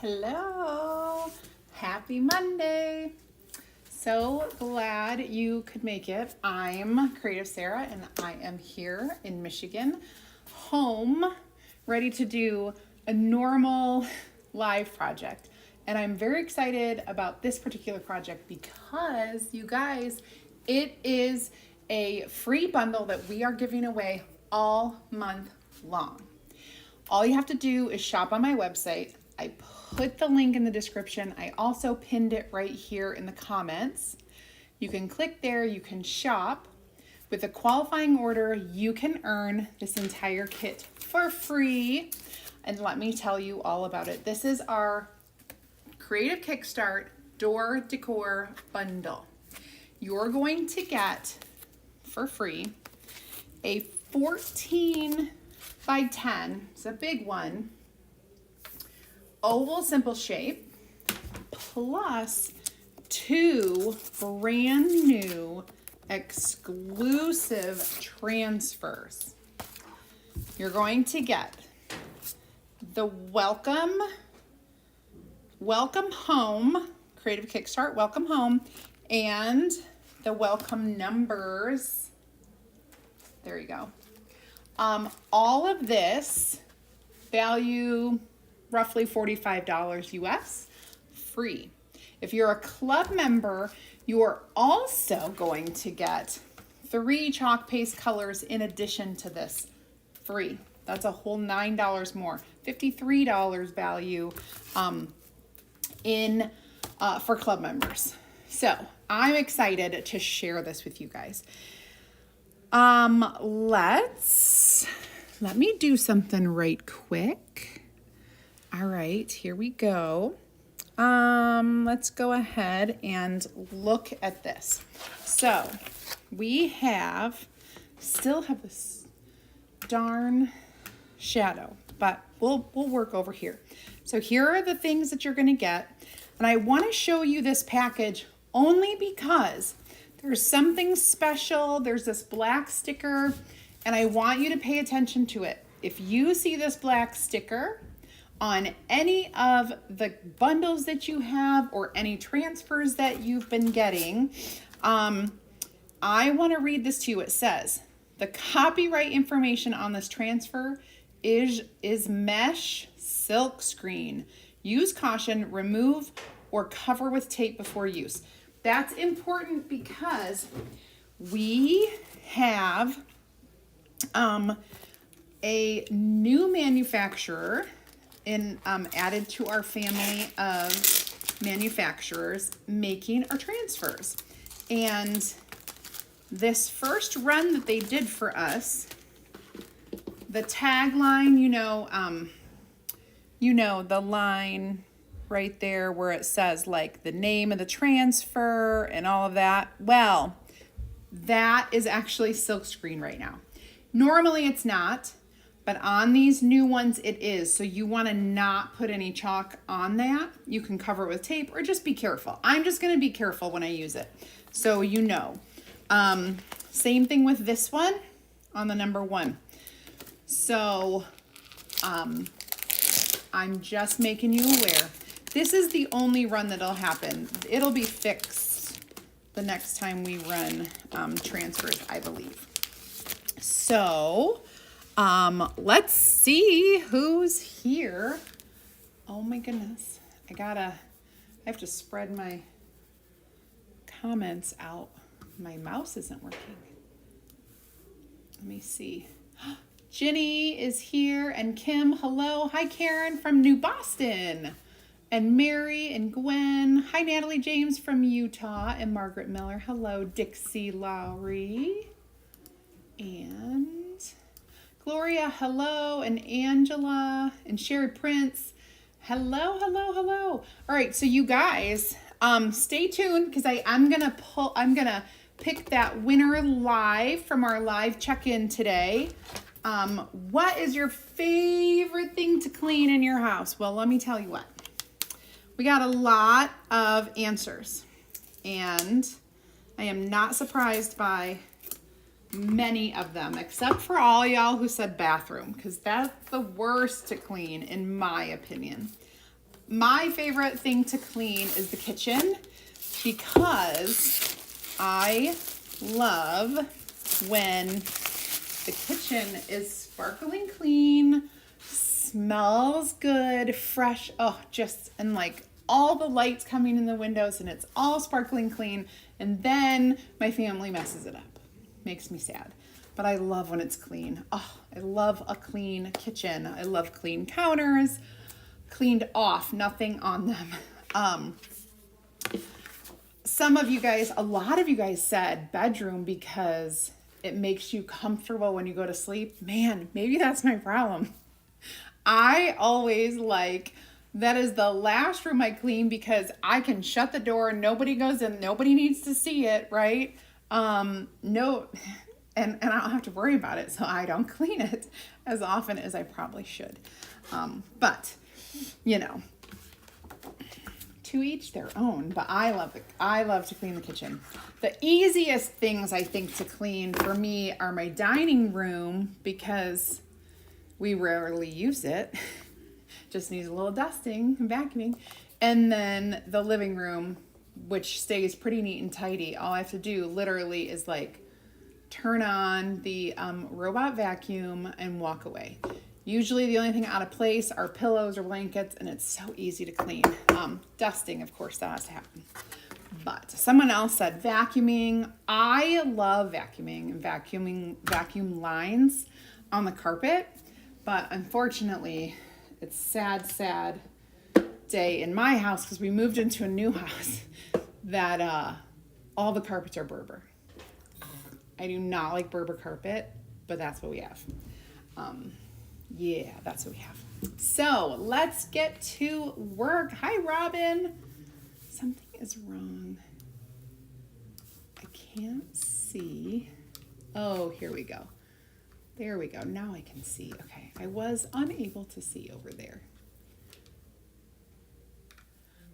Hello, happy Monday. So glad you could make it. I'm Creative Sarah and I am here in Michigan, home, ready to do a normal live project. And I'm very excited about this particular project because you guys, it is a free bundle that we are giving away all month long. All you have to do is shop on my website. I put the link in the description. I also pinned it right here in the comments. You can click there, you can shop. With a qualifying order, you can earn this entire kit for free. And let me tell you all about it. This is our Creative Kickstart Door Decor Bundle. You're going to get, for free, a 14 by 10, it's a big one, oval simple shape, plus 2 brand new exclusive transfers. You're going to get the Welcome Home, Creative Kickstart Welcome Home, and the welcome numbers. There you go. All of this value roughly $45 US, free. If you're a club member, you're also going to get 3 chalk paste colors in addition to this, free. That's a whole $9 more, $53 value for club members. So I'm excited to share this with you guys. Let me do something right quick. All right, here we go. Let's go ahead and look at this. So we still have this darn shadow, but we'll work over here. So here are the things that you're gonna get. And I wanna show you this package only because there's something special. There's this black sticker, and I want you to pay attention to it. If you see this black sticker on any of the bundles that you have or any transfers that you've been getting, I want to read this to you. It says, the copyright information on this transfer is mesh silk screen. Use caution, remove or cover with tape before use. That's important because we have a new manufacturer added to our family of manufacturers making our transfers. And this first run that they did for us, the tagline, the line right there where it says like the name of the transfer and all of that. Well, that is actually silkscreen right now. Normally it's not, but on these new ones it is. So you want to not put any chalk on that. You can cover it with tape or just be careful. I'm just going to be careful when I use it. So you know. Same thing with this one on the number 1. So I'm just making you aware. This is the only run that'll happen. It'll be fixed the next time we run transfers, I believe. So let's see who's here. Oh my goodness. I have to spread my comments out. My mouse isn't working. Let me see. Jenny is here and Kim, hello. Hi Karen from New Boston. And Mary and Gwen. Hi Natalie James from Utah and Margaret Miller. Hello Dixie Lowry. And Gloria, hello. And Angela and Sherry Prince. Hello. All right, so you guys, stay tuned because I'm gonna pick that winner live from our live check-in today. What is your favorite thing to clean in your house? Well, let me tell you what. We got a lot of answers, and I am not surprised by many of them, except for all y'all who said bathroom, because that's the worst to clean, in my opinion. My favorite thing to clean is the kitchen because I love when the kitchen is sparkling clean, smells good, fresh, and like all the lights coming in the windows and it's all sparkling clean, and then my family messes it up. Makes me sad. But I love when it's clean. Oh, I love a clean kitchen. I love clean counters, cleaned off, nothing on them. A lot of you guys said bedroom because it makes you comfortable when you go to sleep. Man, maybe that's my problem. I always that is the last room I clean because I can shut the door, nobody goes in, nobody needs to see it, right? No, and I don't have to worry about it, so I don't clean it as often as I probably should. But, to each their own, but I love to clean the kitchen. The easiest things I think to clean for me are my dining room because we rarely use it. Just needs a little dusting and vacuuming. And then the living room, which stays pretty neat and tidy. All I have to do literally is turn on the robot vacuum and walk away. Usually the only thing out of place are pillows or blankets, and it's so easy to clean. Dusting, of course, that has to happen. But someone else said vacuuming. I love vacuuming and vacuum lines on the carpet. But unfortunately, it's sad day in my house because we moved into a new house that all the carpets are Berber. I do not like Berber carpet, but that's what we have. Yeah, that's what we have. So let's get to work. Hi, Robin. Something is wrong. I can't see. Oh, here we go. There we go. Now I can see. Okay, I was unable to see over there.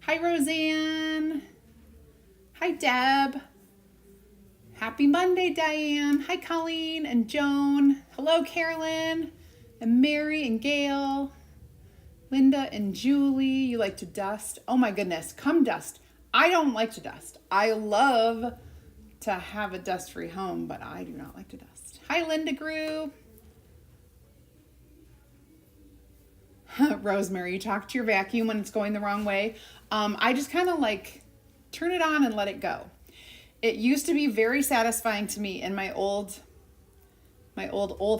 Hi, Roseanne. Hi, Deb. Happy Monday, Diane. Hi, Colleen and Joan. Hello, Carolyn and Mary and Gail. Linda and Julie. You like to dust? Oh my goodness, come dust. I don't like to dust. I love to have a dust-free home, but I do not like to dust. Hi, Linda Grew. Rosemary, you talk to your vacuum when it's going the wrong way. I just kind of turn it on and let it go. It used to be very satisfying to me in my old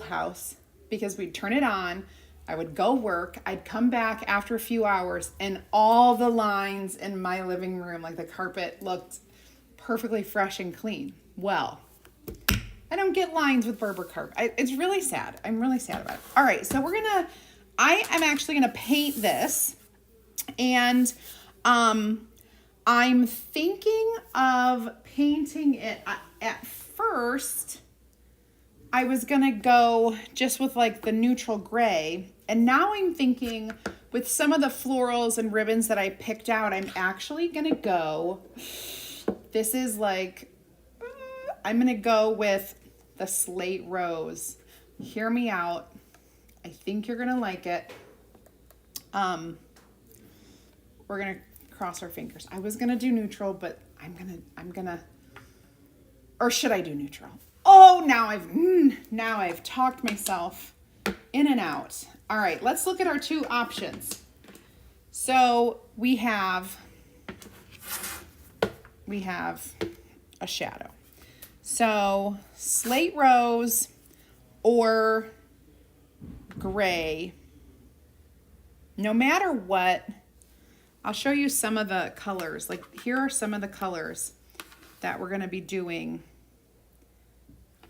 house because we'd turn it on, I would go work, I'd come back after a few hours, and all the lines in my living room, the carpet, looked perfectly fresh and clean. Well, I don't get lines with Berber carpet. It's really sad. I'm really sad about it. All right, so I am actually gonna paint this, and I'm thinking of painting it. At first, I was gonna go just with the neutral gray, and now I'm thinking with some of the florals and ribbons that I picked out, I'm actually gonna go, this is I'm gonna go with the slate rose. Hear me out. I think you're gonna like it. We're gonna cross our fingers. I was gonna do neutral, but I'm gonna, or should I do neutral? Oh, now I've talked myself in and out. All right, let's look at our two options. So we have a shadow. So slate rose or gray. No matter what, I'll show you some of the colors. Here are some of the colors that we're gonna be doing.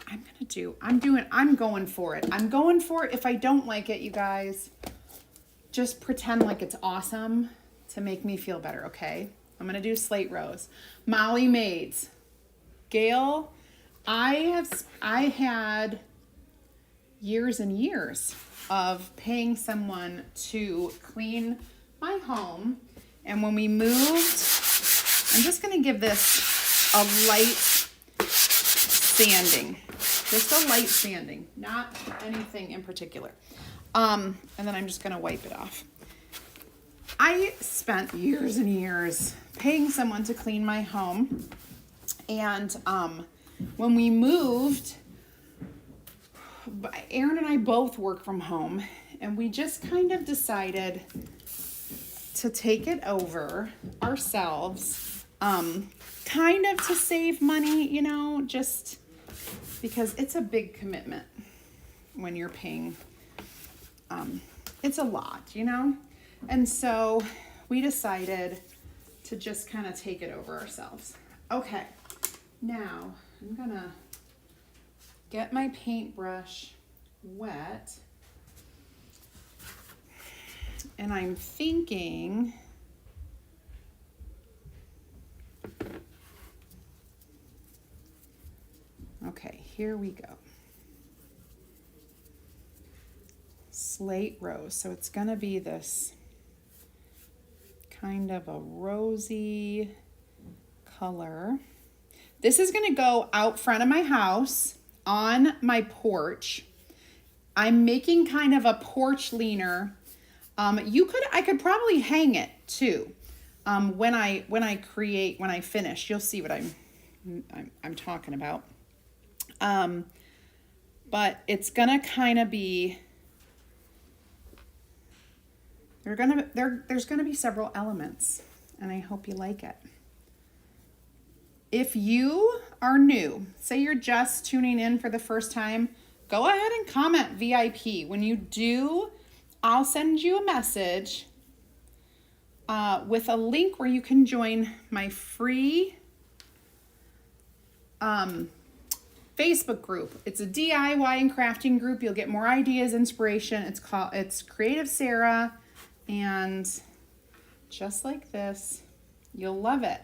I'm going for it. I'm going for it. If I don't like it, you guys, just pretend like it's awesome to make me feel better, okay? I'm gonna do slate rose. Molly Maids. Gail, I had years and years of paying someone to clean my home, and when we moved, I'm just gonna give this a light sanding. Just a light sanding, not anything in particular. And then I'm just gonna wipe it off. I spent years and years paying someone to clean my home. And when we moved, Aaron and I both work from home, and we just kind of decided to take it over ourselves, kind of to save money, you know, just because it's a big commitment when you're paying. It's a lot, you know? And so we decided to just kind of take it over ourselves. Okay, now I'm gonna get my paintbrush wet. And I'm thinking, okay, here we go. Slate rose. So it's gonna be this kind of a rosy color. This is gonna go out front of my house on my porch. I'm making kind of a porch leaner. I could probably hang it too. When I finish, you'll see what I'm talking about. But it's gonna kind of be, there's gonna be several elements, and I hope you like it. If you are new, say you're just tuning in for the first time, go ahead and comment VIP. When you do, I'll send you a message with a link where you can join my free Facebook group. It's a DIY and crafting group. You'll get more ideas, inspiration. It's Creative Sarah, and just like this, you'll love it.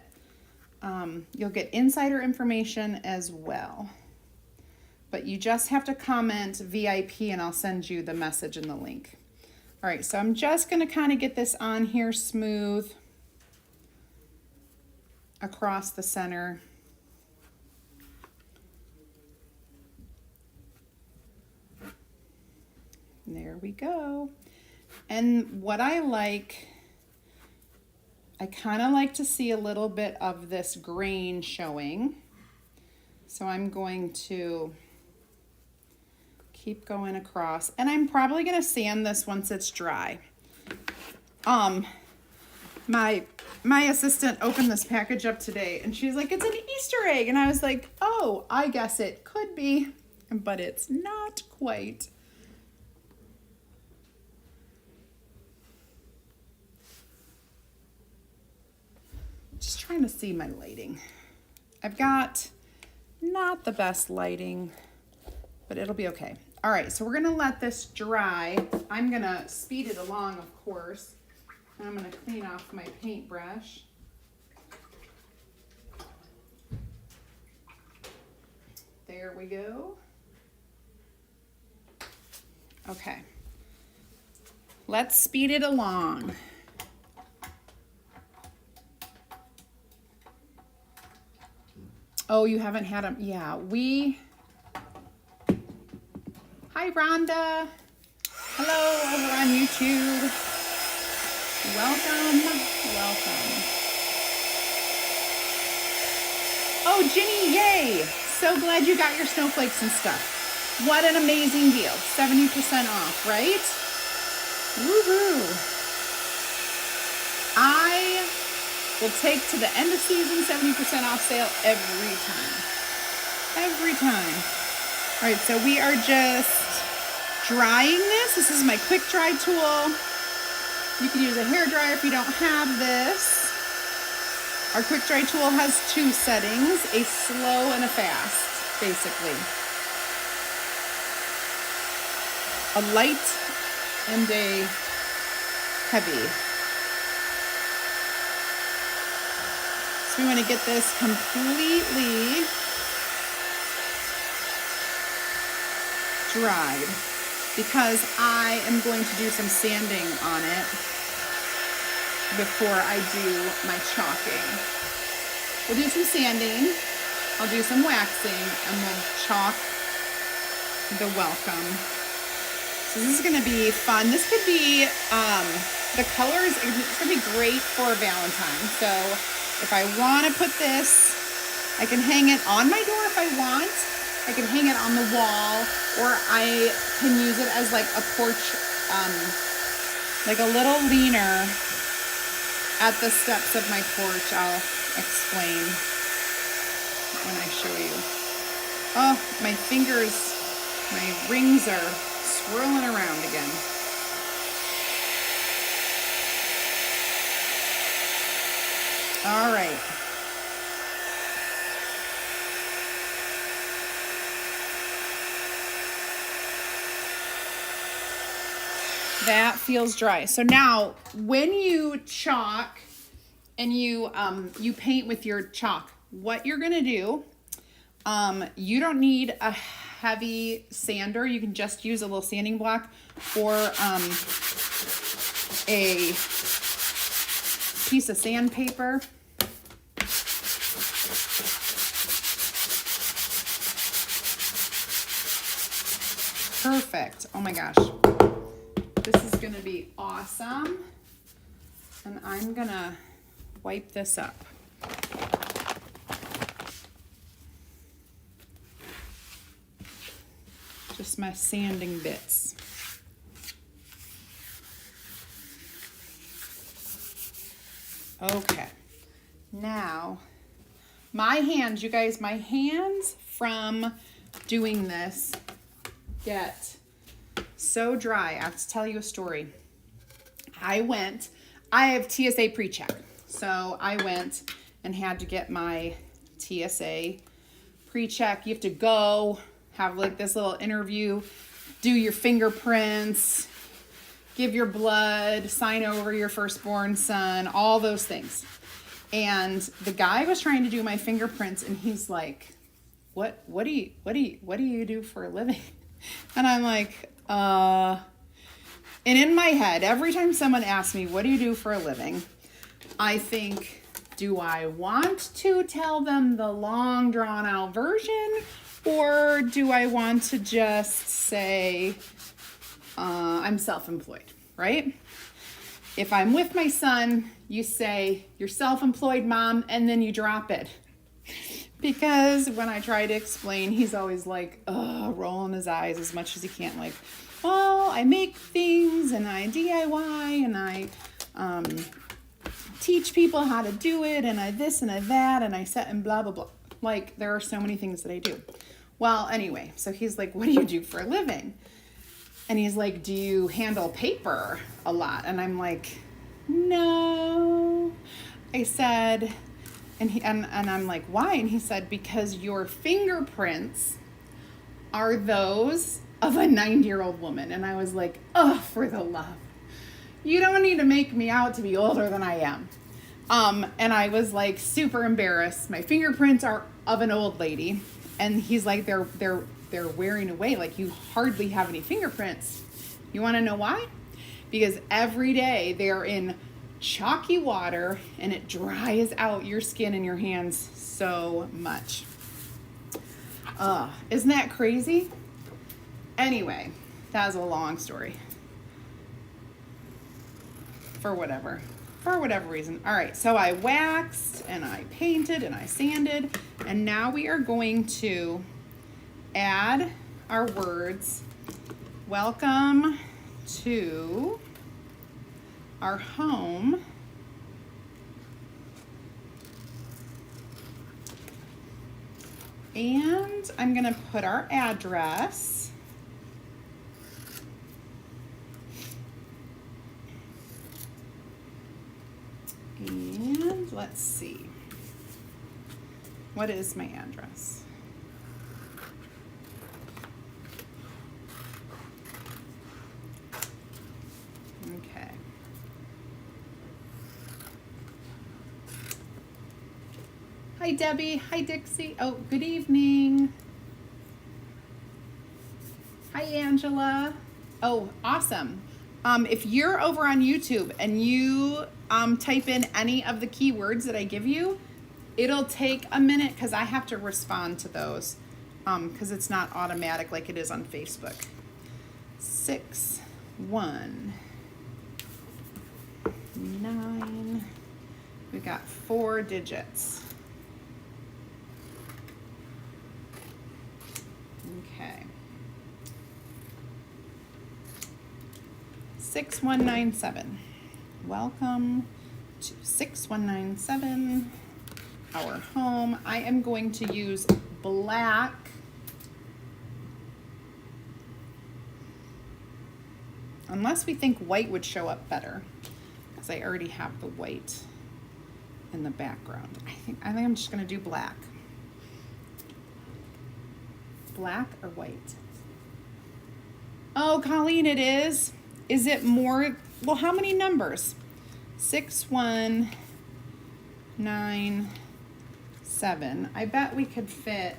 You'll get insider information as well. But you just have to comment VIP and I'll send you the message and the link. All right, so I'm just gonna kind of get this on here smooth across the center. There we go. And what I kind of like to see a little bit of this grain showing. So I'm going to keep going across, and I'm probably going to sand this once it's dry. My assistant opened this package up today, and she's like, it's an Easter egg. And I was like, oh, I guess it could be, but it's not quite. Just trying to see my lighting. I've got not the best lighting, but it'll be okay. All right, so we're gonna let this dry. I'm gonna speed it along, of course. And I'm gonna clean off my paintbrush. There we go. Okay, let's speed it along. Oh, you haven't had them? Yeah, Hi, Rhonda. Hello, over on YouTube. Welcome. Oh, Ginny, yay. So glad you got your snowflakes and stuff. What an amazing deal. 70% off, right? Woohoo. I will take to the end of season 70% off sale every time. Every time. All right, so we are just drying this. This is my quick dry tool. You can use a hair dryer if you don't have this. Our quick dry tool has two settings, a slow and a fast, basically. A light and a heavy. So we want to get this completely dried because I am going to do some sanding on it before I do my chalking. We'll do some sanding, I'll do some waxing, and we'll chalk the welcome. So this is going to be fun. This could be the colors, it's gonna be great for Valentine's. So if I want to put this, I can hang it on my door if I want. I can hang it on the wall, or I can use it as like a porch, like a little leaner at the steps of my porch. I'll explain when I show you. Oh, my fingers, my rings are swirling around again. All right. That feels dry. So now when you chalk and you paint with your chalk, what you're going to do, you don't need a heavy sander. You can just use a little sanding block or a piece of sandpaper. Perfect. Oh my gosh. This is going to be awesome. And I'm going to wipe this up. Just my sanding bits. Okay. Now, my hands, you guys, my hands from doing this get so dry. I have to tell you a story. I have TSA pre-check. So I went and had to get my TSA pre-check. You have to go have like this little interview, do your fingerprints, give your blood, sign over your firstborn son, all those things. And the guy was trying to do my fingerprints and he's like, what do you do for a living? And I'm like, and in my head, every time someone asks me, what do you do for a living? I think, do I want to tell them the long drawn out version? Or do I want to just say, I'm self-employed, right? If I'm with my son, you say, you're self-employed, Mom, and then you drop it. Because when I try to explain, he's always like, rolling his eyes as much as he can. Like, well, I make things and I DIY and I teach people how to do it and I this and I that and I set and blah, blah, blah. Like, there are so many things that I do. Well, anyway, so he's like, what do you do for a living? And he's like, do you handle paper a lot? And I'm like, no. I said, and I'm like, why? And he said, because your fingerprints are those of a 90-year-old woman. And I was like, oh, for the love. You don't need to make me out to be older than I am. And I was like super embarrassed. My fingerprints are of an old lady. And he's like, they're wearing away. Like, you hardly have any fingerprints. You want to know why? Because every day they're in chalky water and it dries out your skin and your hands so much. Isn't that crazy? Anyway, that was a long story. For whatever reason. All right, so I waxed and I painted and I sanded, and now we are going to add our words. Welcome to our home. And I'm going to put our address. And let's see. What is my address? Okay. Hi, Debbie. Hi, Dixie. Oh, good evening. Hi, Angela. Oh, awesome. If you're over on YouTube and you type in any of the keywords that I give you, it'll take a minute because I have to respond to those because it's not automatic like it is on Facebook. 6-1 9. We got 4 digits. Okay. 6197. Welcome to 6197, our home. I am going to use black. Unless we think white would show up better, because I already have the white in the background. I think I'm just gonna do black. Black or white? Oh, Colleen, it is. Is it more? Well, how many numbers? 6197. I bet we could fit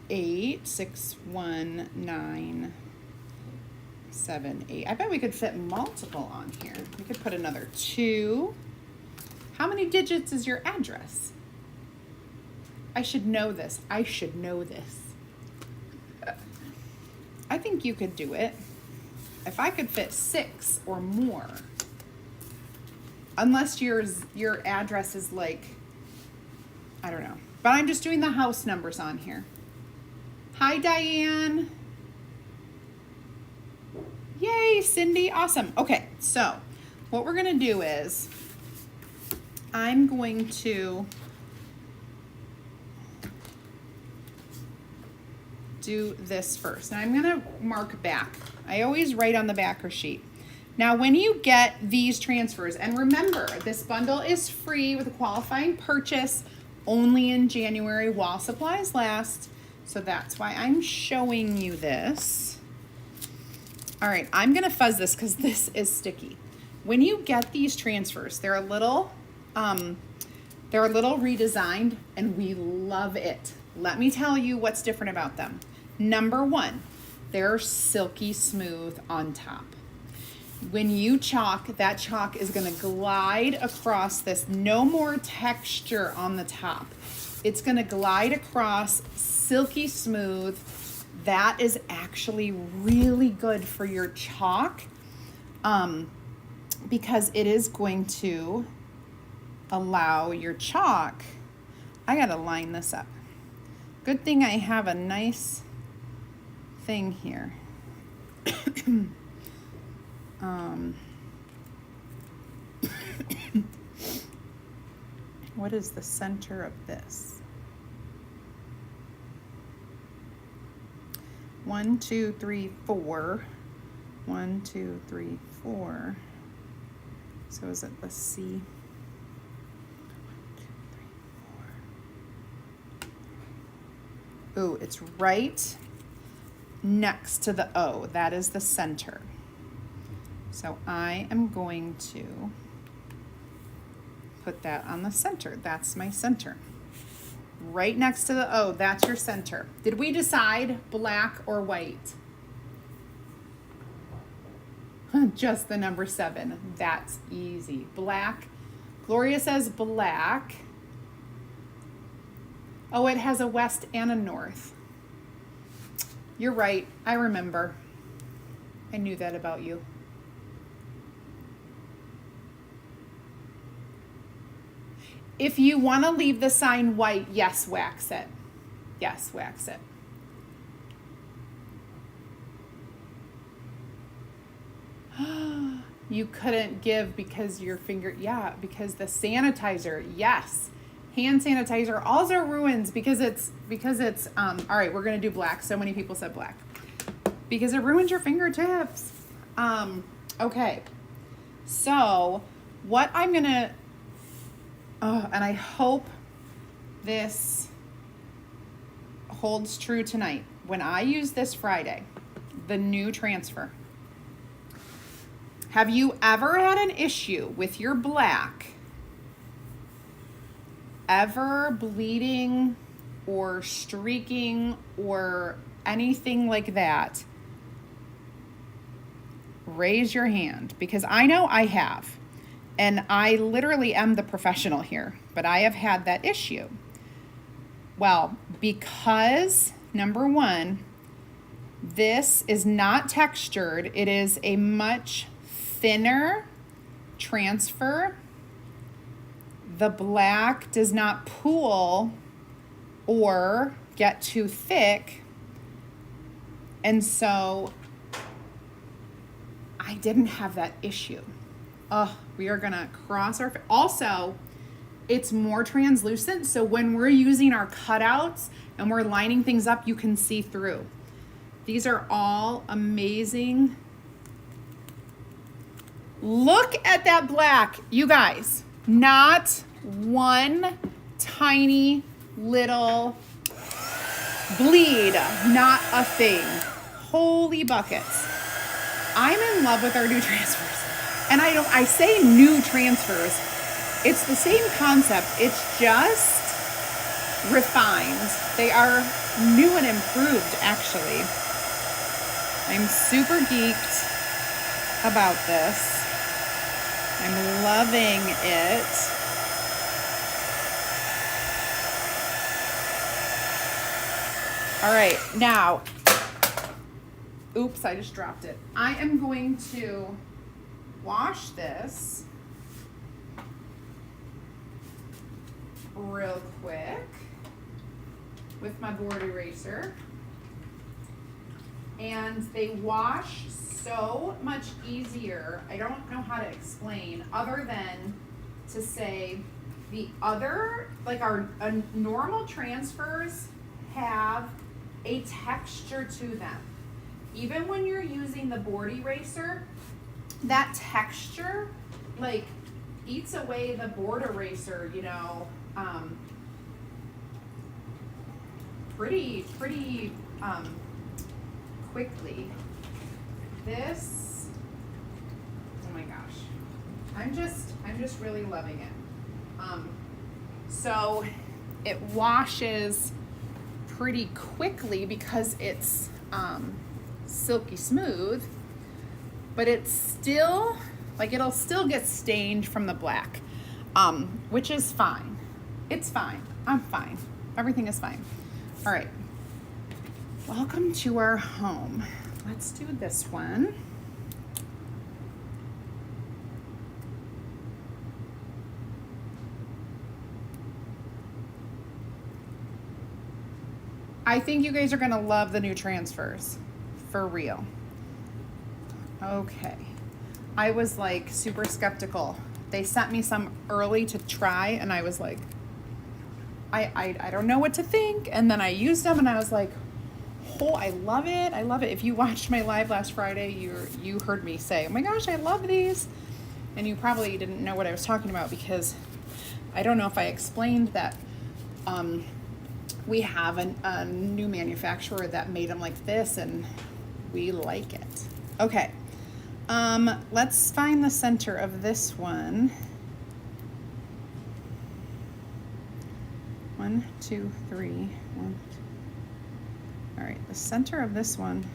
8. 6197. I bet we could fit multiple on here. We could put another 2. How many digits is your address? I should know this. I should know this. I think you could do it. If I could fit 6 or more, unless your address is like, I don't know. But I'm just doing the house numbers on here. Hi, Diane. Yay, Cindy. Awesome. Okay, so what we're going to do is I'm going to do this first. And I'm going to mark back. I always write on the backer sheet. Now, when you get these transfers, and remember, this bundle is free with a qualifying purchase only in January while supplies last. So that's why I'm showing you this. All right, I'm gonna fuzz this because this is sticky. When you get these transfers, they're a little redesigned, and we love it. Let me tell you what's different about them. Number 1, they're silky smooth on top. When you chalk, that chalk is gonna glide across this. No more texture on the top. It's gonna glide across silky smooth. That is actually really good for your chalk because it is going to allow your chalk. I gotta line this up. Good thing I have a nice thing here. What is the center of this? 1, 2, 3, 4. 1, 2, 3, 4. So is it the C? 1, 2, 3, 4. Ooh, it's right next to the O. That is the center. So I am going to put that on the center. That's my center. Right next to the O, that's your center. Did we decide black or white? Just the number 7. That's easy. Black. Gloria says black. Oh, it has a west and a north. You're right. I remember. I knew that about you. If you want to leave the sign white, yes, wax it. Yes, wax it. You couldn't give because your finger, yeah, because the sanitizer, yes. Hand sanitizer also ruins because it's, all right, we're going to do black. So many people said black. Because it ruins your fingertips. Okay. So what I'm going to, and I hope this holds true tonight. When I use this Friday, the new transfer, have you ever had an issue with your black ever bleeding or streaking or anything like that? Raise your hand, because I know I have. And I literally am the professional here, but I have had that issue. Well, because number 1, this is not textured, it is a much thinner transfer, the black does not pool or get too thick. And so I didn't have that issue. Oh, we are gonna cross our, also, it's more translucent, so when we're using our cutouts and we're lining things up, you can see through. These are all amazing. Look at that black, you guys. Not one tiny little bleed, not a thing. Holy buckets. I'm in love with our new transfers. And I say new transfers. It's the same concept. It's just refined. They are new and improved, actually. I'm super geeked about this. I'm loving it. All right, now, oops, I just dropped it. I am going to wash this real quick with my board eraser. And they wash so much easier. I don't know how to explain other than to say the other, like our normal transfers have a texture to them. Even when you're using the board eraser, that texture like eats away the board eraser, you know, pretty quickly. This, oh my gosh, I'm just really loving it. So it washes pretty quickly because it's silky smooth, but it's still, like, it'll still get stained from the black, which is fine. It's fine. I'm fine. Everything is fine. All right. Welcome to our home. Let's do this one. I think you guys are gonna love the new transfers, for real. Okay, I was like super skeptical. They sent me some early to try and I was like, I don't know what to think. And then I used them and I was like, oh, I love it. I love it. If you watched my live last Friday, you heard me say, oh my gosh, I love these. And you probably didn't know what I was talking about because I don't know if I explained that we have a new manufacturer that made them like this and we like it. Okay, let's find the center of this one. 1, 2, 3, 1, 2. All right, the center of this one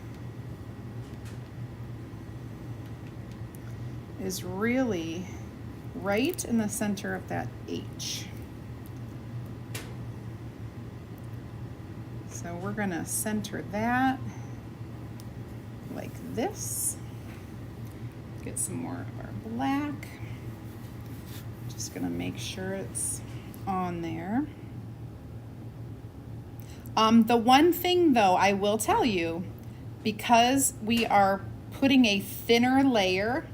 is really right in the center of that H. So we're gonna center that like this. Get some more of our black. Just gonna make sure it's on there. The one thing though, I will tell you, because we are putting a thinner layer,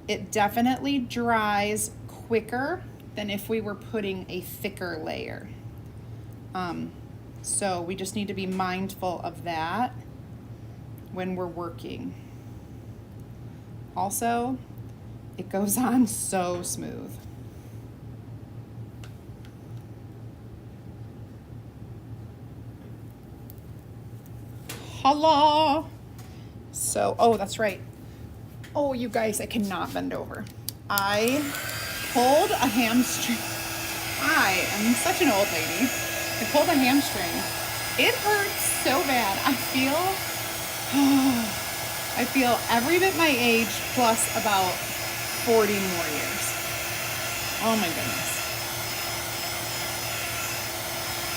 it definitely dries quicker than if we were putting a thicker layer. So we just need to be mindful of that when we're working. Also, it goes on so smooth. Holla! So, oh, that's right. Oh, you guys, I cannot bend over. I pulled a hamstring. I am such an old lady. I pulled a hamstring. It hurts so bad. I feel every bit my age plus about 40 more years. Oh my goodness.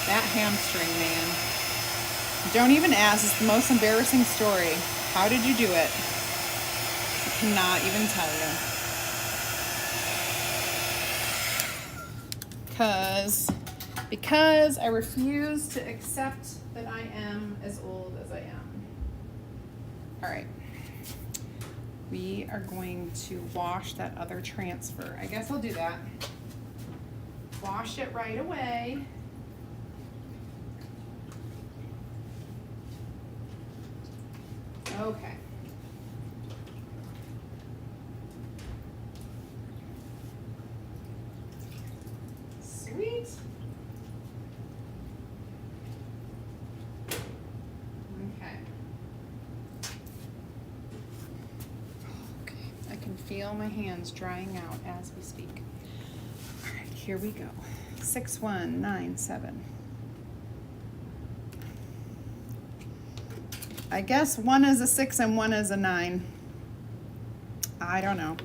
That hamstring, man. Don't even ask. It's the most embarrassing story. How did you do it? Cannot even tell you. Because I refuse to accept that I am as old as I am. All right. We are going to wash that other transfer. I guess I'll do that. Wash it right away. Okay. Sweet. Okay. I can feel my hands drying out as we speak. All right, here we go. 6197. I guess one is a 6 and one is a 9. I don't know.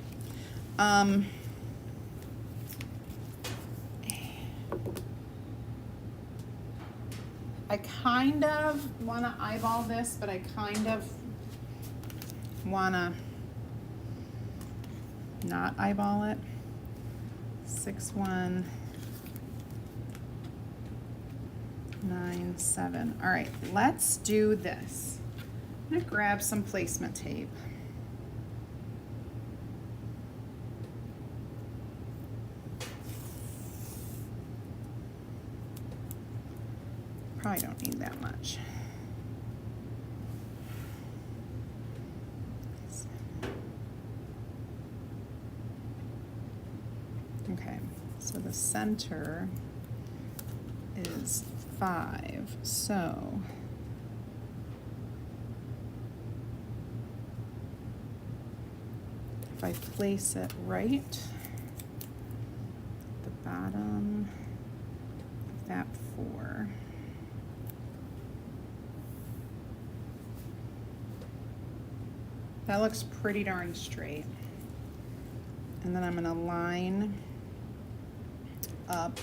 I kind of want to eyeball this, but I kind of want to not eyeball it. 6197. All right, let's do this. I'm gonna grab some placement tape. Probably don't need that much. Okay, so the center is 5, so if I place it right at the bottom of that 4, that looks pretty darn straight. And then I'm gonna line up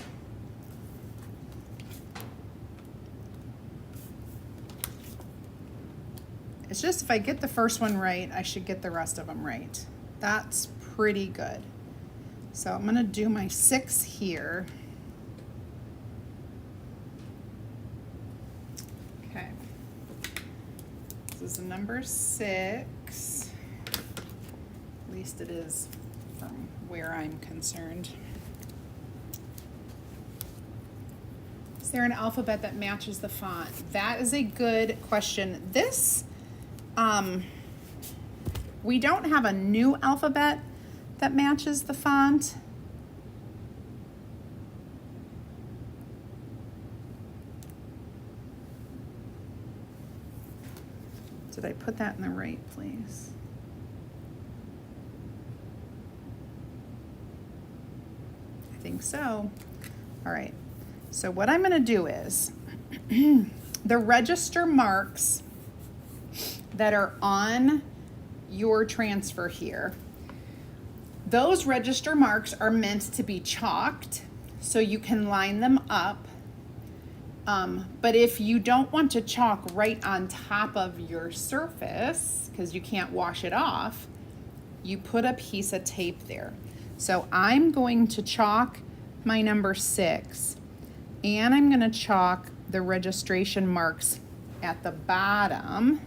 it's just if I get the first one right, I should get the rest of them right. That's pretty good. So I'm gonna do my 6 here. Okay. This is the number 6. At least it is from where I'm concerned. Is there an alphabet that matches the font? That is a good question. This, we don't have a new alphabet that matches the font. Did I put that in the right place? I think so. All right. So what I'm going to do is the register marks that are on your transfer here, those register marks are meant to be chalked so you can line them up. But if you don't want to chalk right on top of your surface because you can't wash it off, you put a piece of tape there. So I'm going to chalk my number 6. And I'm going to chalk the registration marks at the bottom.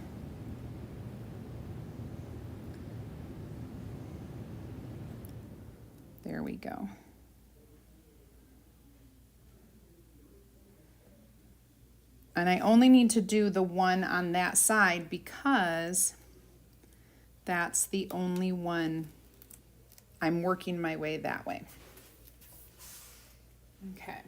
There we go. And I only need to do the one on that side because that's the only one I'm working my way that way. Okay.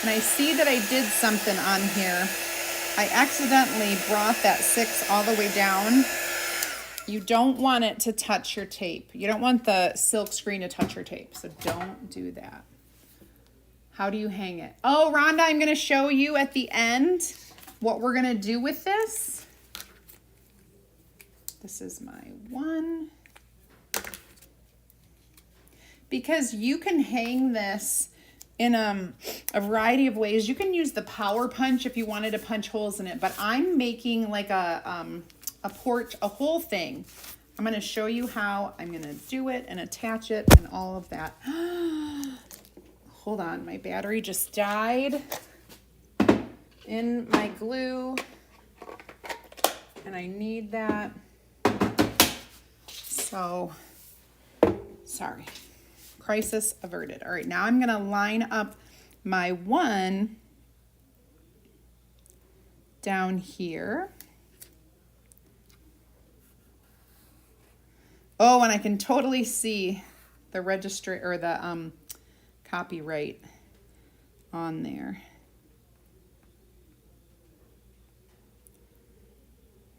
And I see that I did something on here. I accidentally brought that 6 all the way down. You don't want it to touch your tape. You don't want the silk screen to touch your tape, so don't do that. How do you hang it? Oh, Rhonda, I'm going to show you at the end what we're going to do with this. This is my one. Because you can hang this in a variety of ways. You can use the power punch if you wanted to punch holes in it, but I'm making like a whole thing. I'm going to show you how I'm going to do it and attach it and all of that. Hold on, my battery just died in my glue, and I need that. So, sorry. Crisis averted. All right, now I'm going to line up my one down here. Oh, and I can totally see the registry or the copyright on there.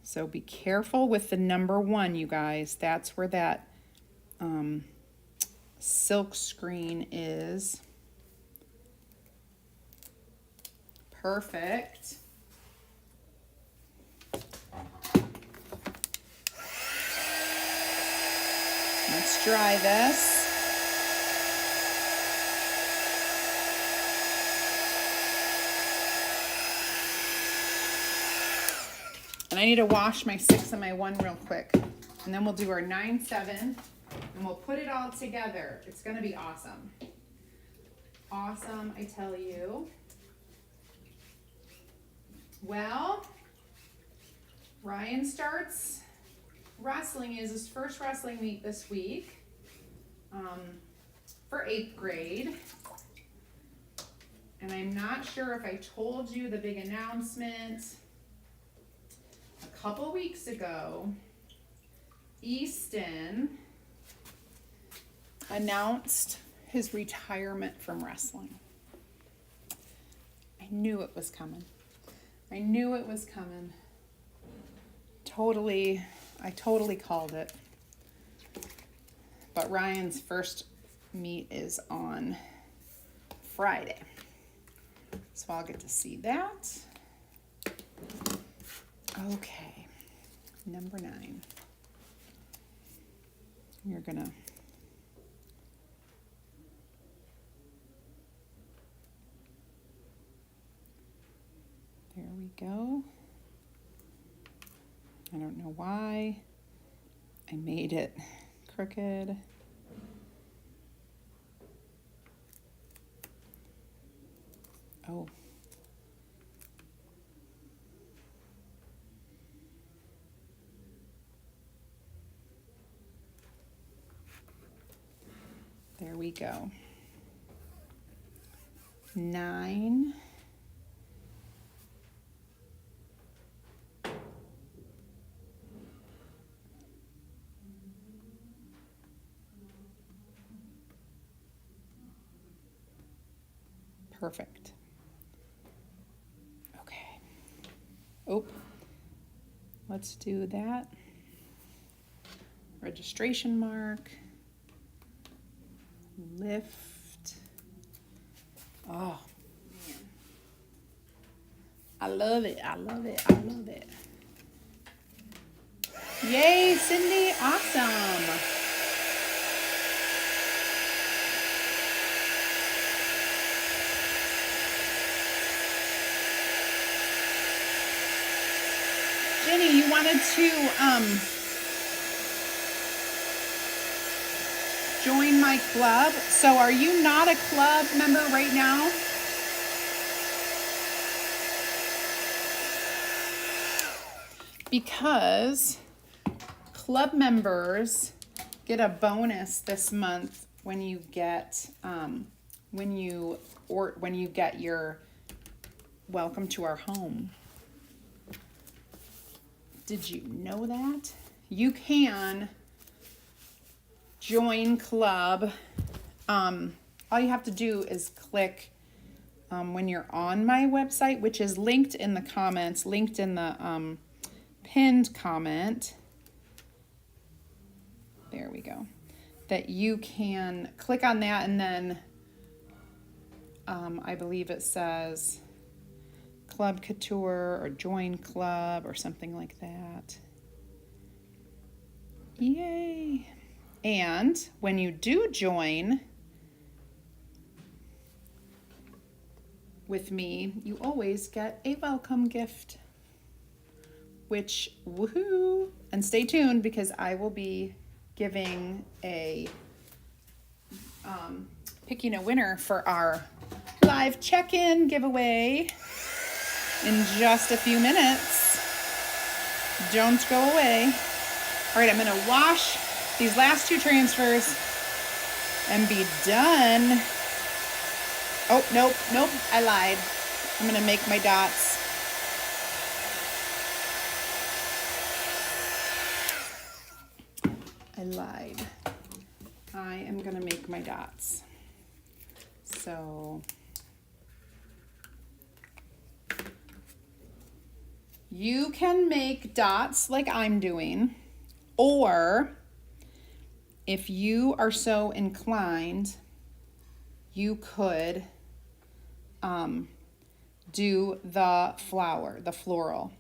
So be careful with the number one, you guys. That's where that silk screen is. Perfect. Let's dry this. And I need to wash my 6 and my 1 real quick. And then we'll do our 9, 7. And we'll put it all together. It's going to be awesome. Awesome, I tell you. Well, Ryan starts wrestling. Is his first wrestling meet this week for 8th grade. And I'm not sure if I told you the big announcement. A couple weeks ago, Easton announced his retirement from wrestling. I knew it was coming. I knew it was coming. I totally called it. But Ryan's first meet is on Friday. So I'll get to see that. Okay, number 9. You're gonna there we go. I don't know why I made it crooked. Oh. There we go. 9. Perfect. Okay. Oh, let's do that. Registration mark. Lift. Oh, man. I love it. I love it. I love it. Yay, Cindy. Awesome. Jenny, you wanted to join my club. So are you not a club member right now? Because club members get a bonus this month when you get when you get your welcome to our home. Did you know that? You can join club. All you have to do is click when you're on my website, which is linked in the comments, linked in the pinned comment. There we go. That you can click on that, and then I believe it says Club Couture or join club or something like that. Yay. And when you do join with me, you always get a welcome gift, which, woohoo. And stay tuned because I will be giving picking a winner for our live check-in giveaway in just a few minutes. Don't go away. All right, I'm gonna wash these last two transfers and be done. Oh, nope, I lied. I'm gonna make my dots. I lied. I am gonna make my dots. So you can make dots like I'm doing, or if you are so inclined, you could do the flower, the floral.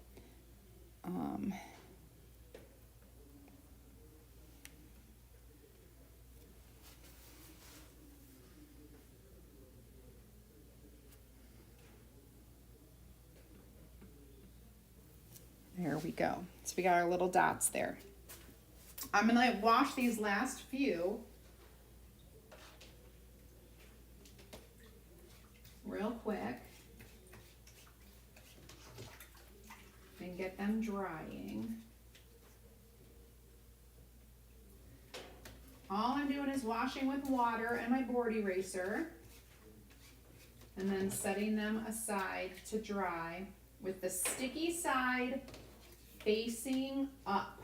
There we go. So we got our little dots there. I'm gonna wash these last few real quick and get them drying. All I'm doing is washing with water and my board eraser and then setting them aside to dry with the sticky side facing up.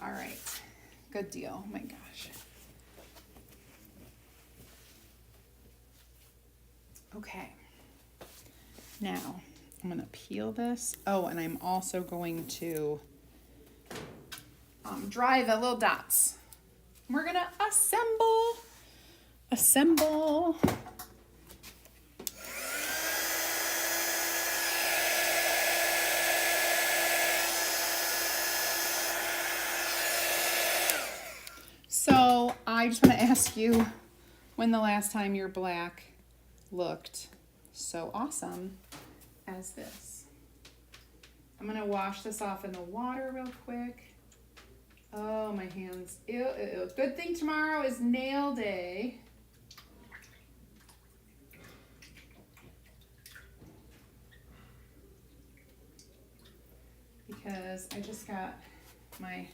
All right, good deal. Oh my gosh. Okay, now I'm gonna peel this. Oh, and I'm also going to dry the little dots. We're gonna assemble. So I just want to ask you when the last time your black looked so awesome as this. I'm going to wash this off in the water real quick. Oh, my hands. Ew, ew. Good thing tomorrow is nail day. Because I just got my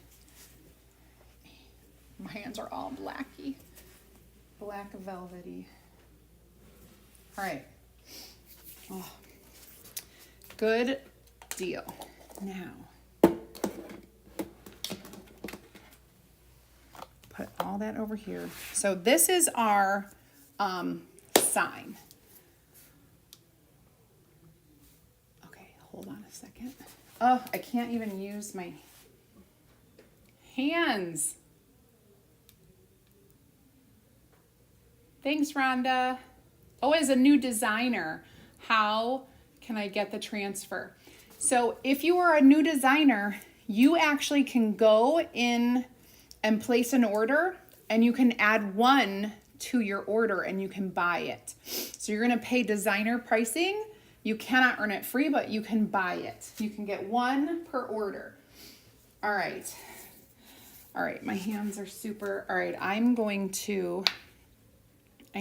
hands are all blacky, black velvety. All right. Oh, good deal. Now, put all that over here. So this is our sign. Okay, hold on a second. Oh, I can't even use my hands. Thanks, Rhonda. Oh, as a new designer, how can I get the transfer? So if you are a new designer, you actually can go in and place an order and you can add one to your order and you can buy it. So you're gonna pay designer pricing. You cannot earn it free, but you can buy it. You can get one per order. All right. All right, my hands are super. All right, I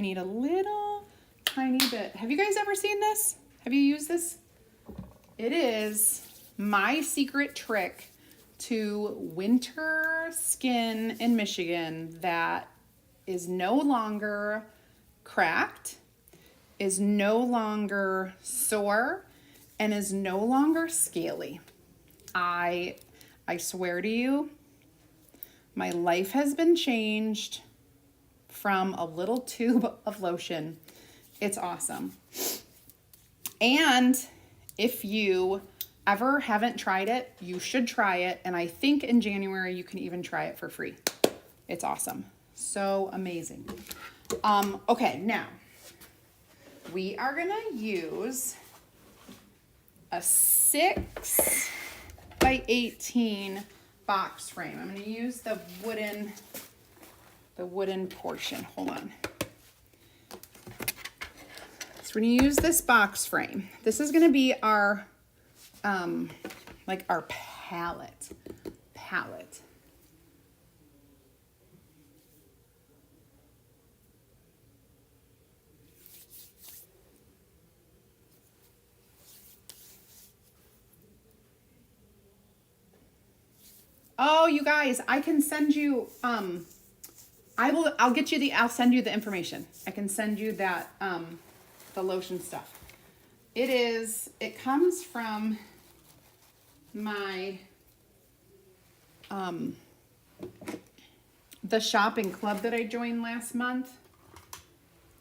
need a little tiny bit. Have you guys ever seen this? Have you used this? It is my secret trick to winter skin in Michigan that is no longer cracked, is no longer sore, and is no longer scaly. I swear to you, my life has been changed from a little tube of lotion. It's awesome. And if you ever haven't tried it, you should try it. And I think in January you can even try it for free. It's awesome. So amazing. Okay, now we are gonna use a 6 by 18 box frame. I'm going to use the wooden portion. Hold on. So we're going to use this box frame. This is going to be our, like our palette. Oh, you guys, I can send you, I'll send you the information. I can send you that, the lotion stuff. It comes from my, the shopping club that I joined last month,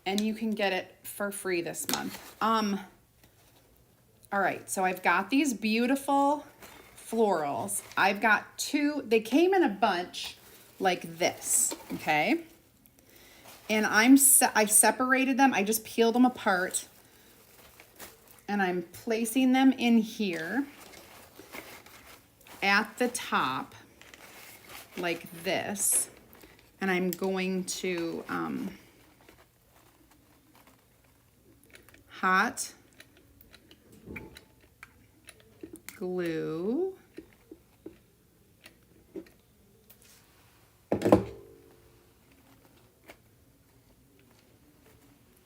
and you can get it for free this month. All right, so I've got these beautiful florals. I've got two, they came in a bunch like this, okay? And I separated them, I just peeled them apart, and I'm placing them in here at the top like this, and I'm going to hot glue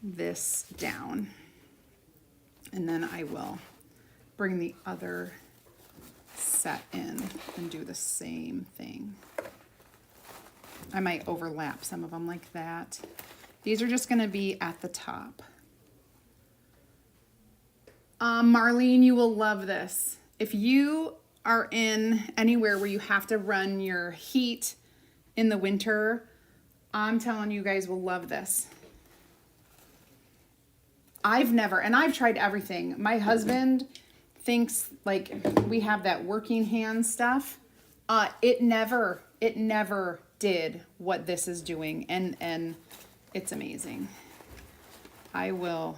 this down, and then I will bring the other set in and do the same thing. I might overlap some of them like that. These are just going to be at the top. Marlene, you will love this. If you are in anywhere where you have to run your heat in the winter, I'm telling you guys will love this. I've tried everything. My husband thinks like we have that working hand stuff. It never did what this is doing, and it's amazing. I will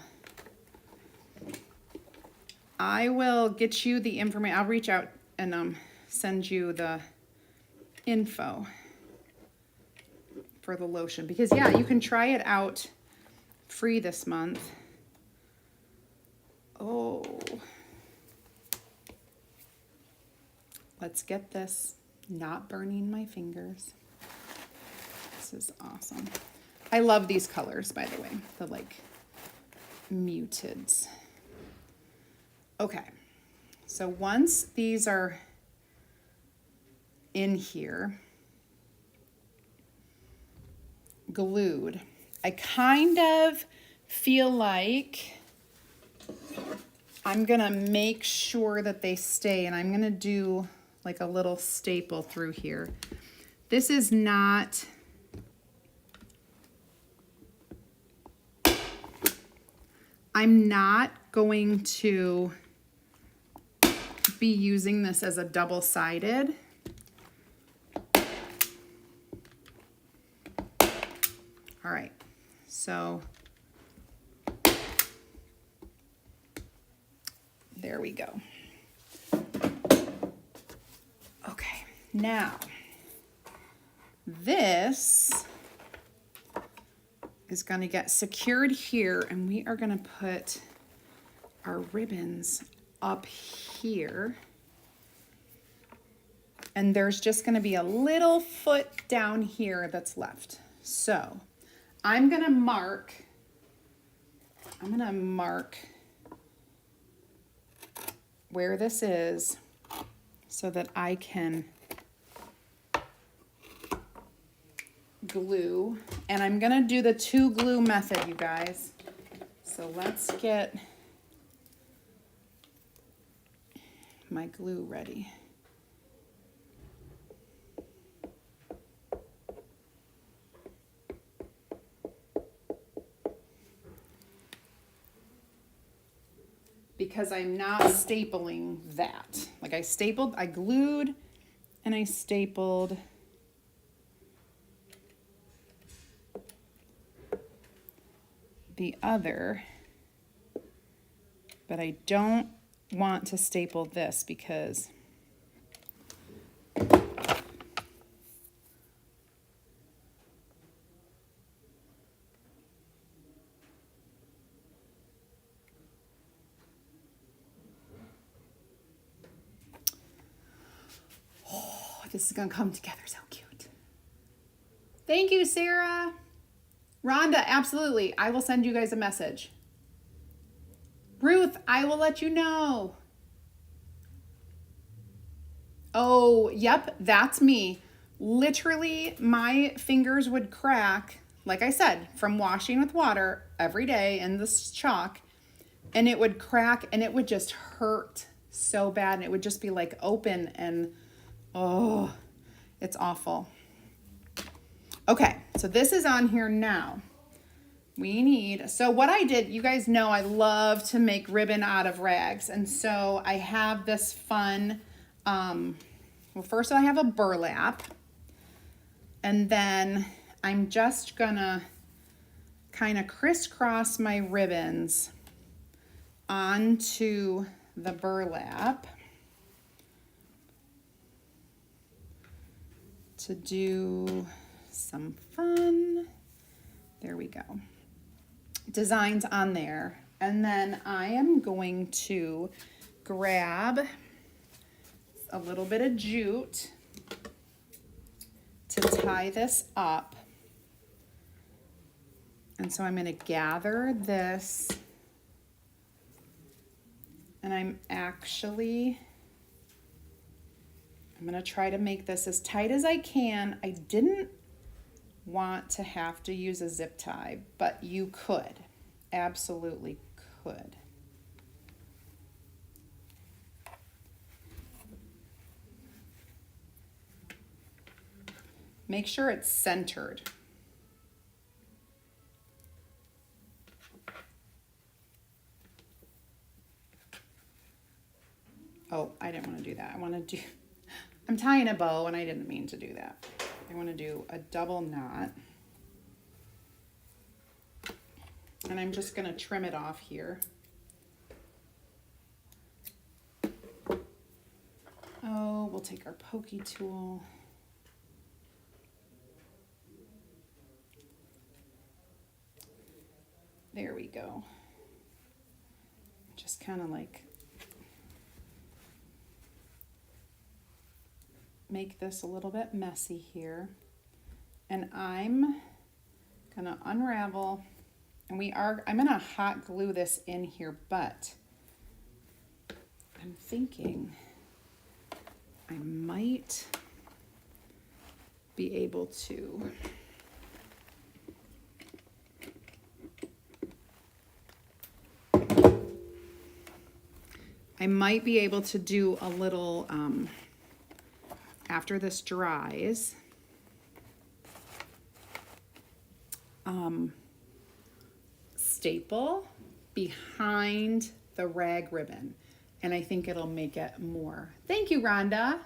get you the information. I'll reach out and send you the info for the lotion, because yeah, you can try it out free this month. Oh, let's get this not burning my fingers. This is awesome. I love these colors, by the way, the like muteds. Okay, so once these are in here, glued, I kind of feel like I'm gonna make sure that they stay, and I'm gonna do like a little staple through here. This is not, I'm not going to be using this as a double-sided. All right, so there we go. Okay, now this is going to get secured here, and we are going to put our ribbons up here. And there's just going to be a little foot down here that's left. So I'm going to mark where this is so that I can glue, and I'm gonna do the 2 glue method, you guys. So let's get my glue ready. Because I'm not stapling that. Like I glued and I stapled the other, but I don't want to staple this because this is going to come together so cute. Thank you, Sarah. Rhonda, absolutely. I will send you guys a message. Ruth, I will let you know. Oh, yep, that's me. Literally, my fingers would crack, like I said, from washing with water every day in this chalk, and it would crack and it would just hurt so bad, and it would just be like open, and oh, it's awful. Okay, so this is on here now. So what I did, you guys know I love to make ribbon out of rags. And so I have this fun, well, first I have a burlap. And then I'm just gonna kind of crisscross my ribbons onto the burlap to do some fun. There we go. Designs on there. And then I am going to grab a little bit of jute to tie this up. And so I'm going to gather this, and I'm going to try to make this as tight as I can. I didn't want to have to use a zip tie, but you could, absolutely could. Make sure it's centered. Oh, I didn't want to do that. I'm tying a bow and I didn't mean to do that. I want to do a double knot. And I'm just going to trim it off here. Oh, we'll take our pokey tool. There we go. Just kind of like make this a little bit messy here. And I'm gonna unravel, and I'm gonna hot glue this in here, but I'm thinking I might be able to do a little, after this dries, staple behind the rag ribbon. And I think it'll make it more. Thank you, Rhonda.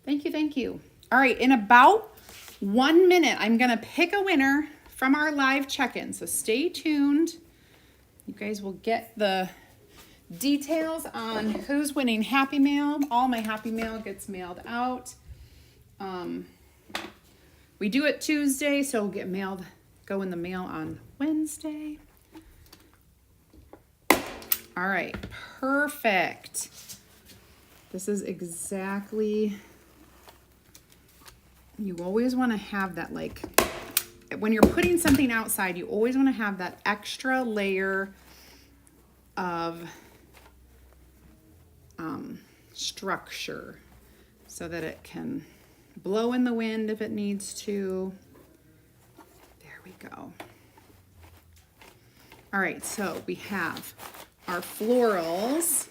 Thank you, thank you. All right, in about 1 minute, I'm gonna pick a winner from our live check-in. So stay tuned. You guys will get the details on who's winning Happy Mail. All my Happy Mail gets mailed out. We do it Tuesday, so it'll go in the mail on Wednesday. All right, perfect. This is exactly, you always want to have that, like, when you're putting something outside, you always want to have that extra layer of structure so that it can blow in the wind if it needs to. There we go. All right, so we have our florals,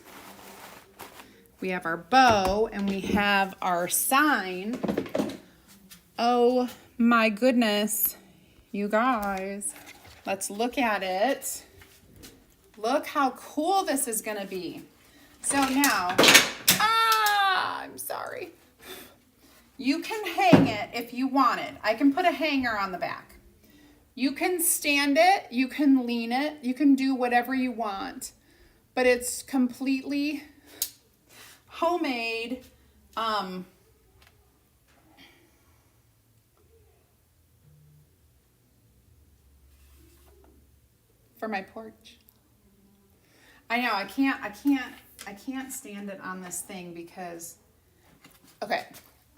we have our bow, and we have our sign. Oh my goodness, you guys, let's look at it. Look how cool this is gonna be. So now, I'm sorry. You can hang it if you want it. I can put a hanger on the back. You can stand it, you can lean it, you can do whatever you want. but it's completely homemade. For my porch. I know, I can't stand it on this thing because, okay,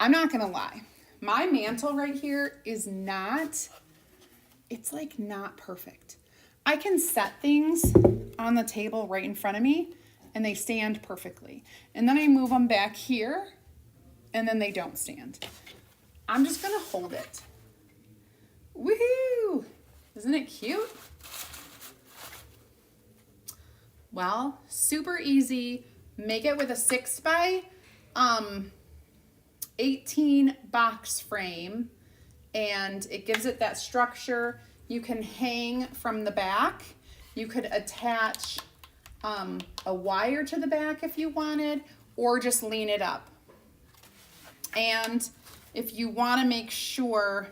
I'm not gonna lie. My mantle right here is not, it's like not perfect. I can set things on the table right in front of me and they stand perfectly. And then I move them back here and then they don't stand. I'm just gonna hold it. Woohoo! Isn't it cute? Well, super easy. Make it with a 6 by 18 box frame, and it gives it that structure. You can hang from the back. You could attach a wire to the back if you wanted, or just lean it up. And if you want to make sure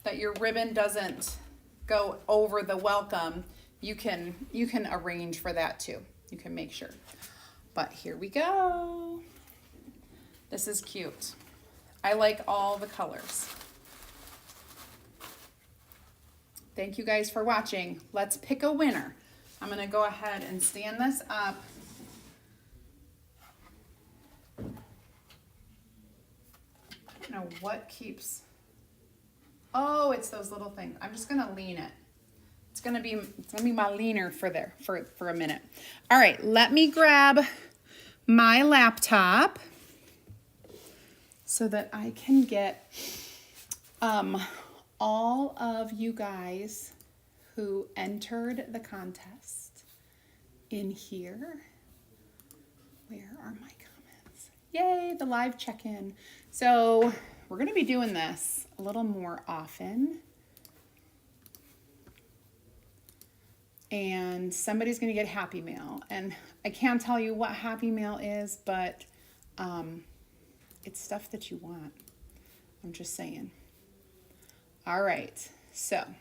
that your ribbon doesn't go over the welcome, you can arrange for that too. You can make sure. But here we go. This is cute. I like all the colors. Thank you guys for watching. Let's pick a winner. I'm gonna go ahead and stand this up. Now what keeps, oh, it's those little things. I'm just gonna lean it. It's gonna be my leaner for a minute. All right, let me grab my laptop so that I can get all of you guys who entered the contest in here. Where are my comments? Yay, the live check-in. So we're gonna be doing this a little more often. And somebody's going to get Happy Mail. And I can't tell you what Happy Mail is, but it's stuff that you want. I'm just saying. All right, so I'm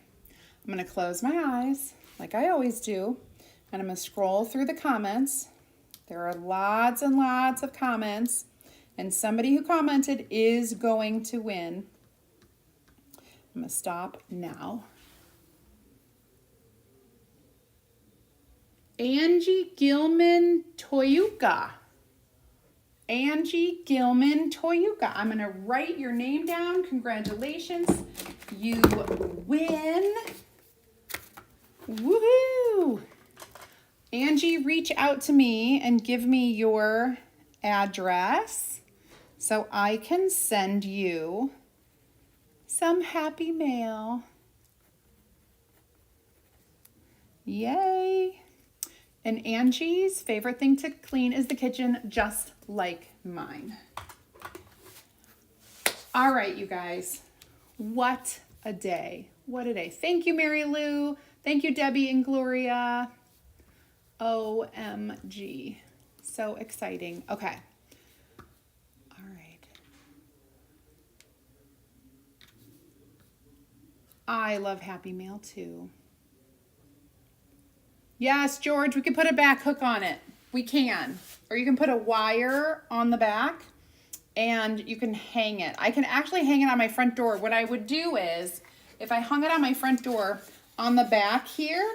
going to close my eyes like I always do, and I'm going to scroll through the comments. There are lots and lots of comments, and somebody who commented is going to win. I'm going to stop now. Angie Gilman Toyuka. Angie Gilman Toyuka. I'm going to write your name down. Congratulations. You win. Woohoo! Angie, reach out to me and give me your address so I can send you some Happy Mail. Yay! And Angie's favorite thing to clean is the kitchen, just like mine. All right, you guys. What a day. What a day. Thank you, Mary Lou. Thank you, Debbie and Gloria. OMG. So exciting. Okay. All right. I love Happy Mail too. Yes, George, we can put a back hook on it. We can. Or you can put a wire on the back and you can hang it. I can actually hang it on my front door. What I would do is, if I hung it on my front door, on the back here,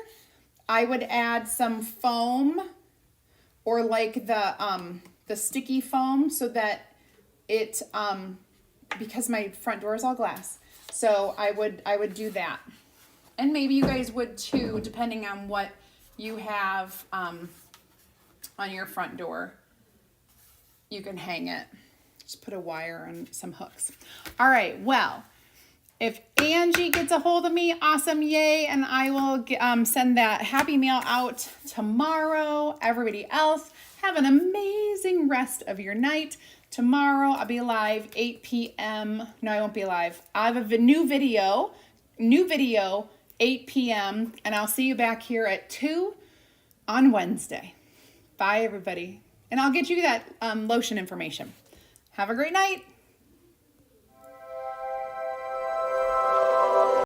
I would add some foam or like the sticky foam so that it, because my front door is all glass. So I would do that. And maybe you guys would too, depending on what you have on your front door. You can hang it. Just put a wire and some hooks. All right, well, if Angie gets a hold of me, awesome, yay, and I will send that Happy Mail out tomorrow. Everybody else, have an amazing rest of your night. Tomorrow I'll be live 8 p.m. No, I won't be live. I have a new video, 8 p.m. and I'll see you back here at 2 on Wednesday. Bye, everybody. And I'll get you that lotion information. Have a great night.